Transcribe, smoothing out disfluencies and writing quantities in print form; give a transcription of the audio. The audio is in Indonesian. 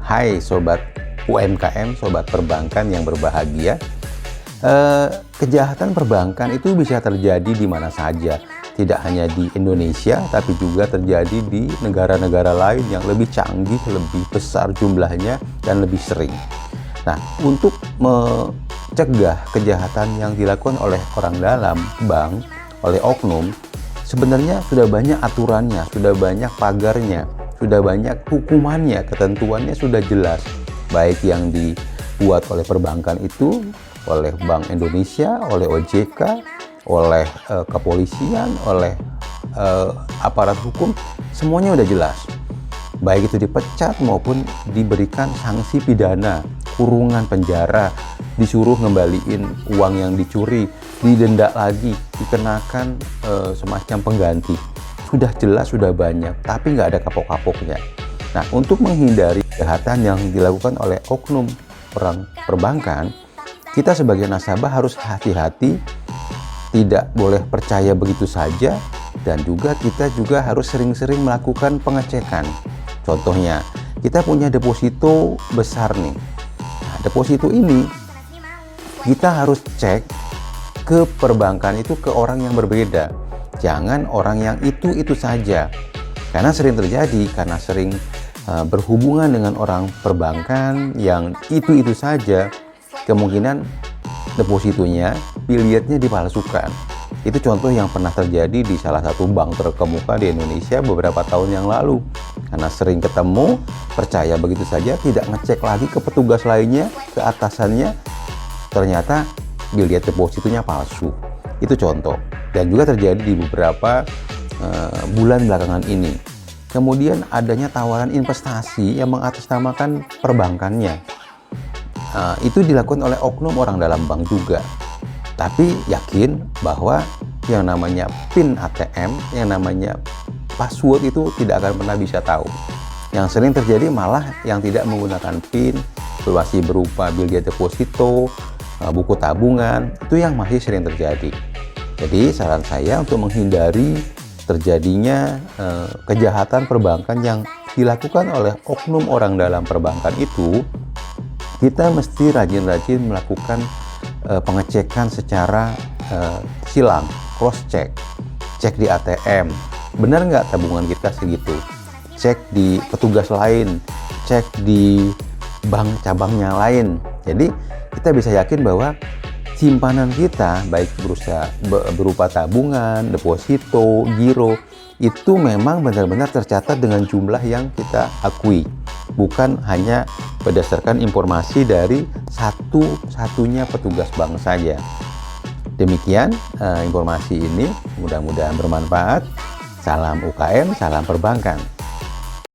Hai Sobat UMKM, Sobat Perbankan yang berbahagia. Kejahatan perbankan itu bisa terjadi di mana saja. Tidak hanya di Indonesia, tapi juga terjadi di negara-negara lain yang lebih canggih, lebih besar jumlahnya, dan lebih sering. Nah, untuk mencegah kejahatan yang dilakukan oleh orang dalam bank, oleh oknum, sebenarnya sudah banyak aturannya, sudah banyak pagarnya, sudah banyak hukumannya, ketentuannya sudah jelas. Baik yang dibuat oleh perbankan itu, oleh Bank Indonesia, oleh OJK, oleh kepolisian, oleh aparat hukum, semuanya udah jelas. Baik itu dipecat maupun diberikan sanksi pidana, kurungan penjara, disuruh ngembaliin uang yang dicuri, didenda lagi, dikenakan semacam pengganti. Sudah jelas, sudah banyak, tapi nggak ada kapok-kapoknya. Nah, untuk menghindari kejahatan yang dilakukan oleh oknum perbankan, kita sebagai nasabah harus hati-hati, tidak boleh percaya begitu saja, dan juga kita juga harus sering-sering melakukan pengecekan. Contohnya, kita punya deposito besar nih. Nah, deposito ini kita harus cek ke perbankan itu ke orang yang berbeda. Jangan orang yang itu saja. Karena sering terjadi, karena sering berhubungan dengan orang perbankan yang itu saja, kemungkinan depositonya, bilietnya dipalsukan. Itu contoh yang pernah terjadi di salah satu bank terkemuka di Indonesia beberapa tahun yang lalu. Karena sering ketemu, percaya begitu saja, tidak ngecek lagi ke petugas lainnya, ke atasannya, ternyata biliet depositonya palsu. Itu contoh. Dan juga terjadi di beberapa bulan belakangan ini. Kemudian adanya tawaran investasi yang mengatasnamakan perbankannya. Itu dilakukan oleh oknum orang dalam bank juga. Tapi yakin bahwa yang namanya PIN ATM, yang namanya password itu tidak akan pernah bisa tahu. Yang sering terjadi malah yang tidak menggunakan PIN, masih berupa biliet deposito, buku tabungan, itu yang masih sering terjadi. Jadi saran saya untuk menghindari terjadinya kejahatan perbankan yang dilakukan oleh oknum orang dalam perbankan itu, kita mesti rajin-rajin melakukan pengecekan secara silang, cross check. Cek di ATM, benar nggak tabungan kita segitu? Cek di petugas lain, cek di bank cabangnya lain. Jadi kita bisa yakin bahwa simpanan kita, baik berupa tabungan, deposito, giro, itu memang benar-benar tercatat dengan jumlah yang kita akui. Bukan hanya berdasarkan informasi dari satu-satunya petugas bank saja. Demikian informasi ini, mudah-mudahan bermanfaat. Salam UKM, salam perbankan.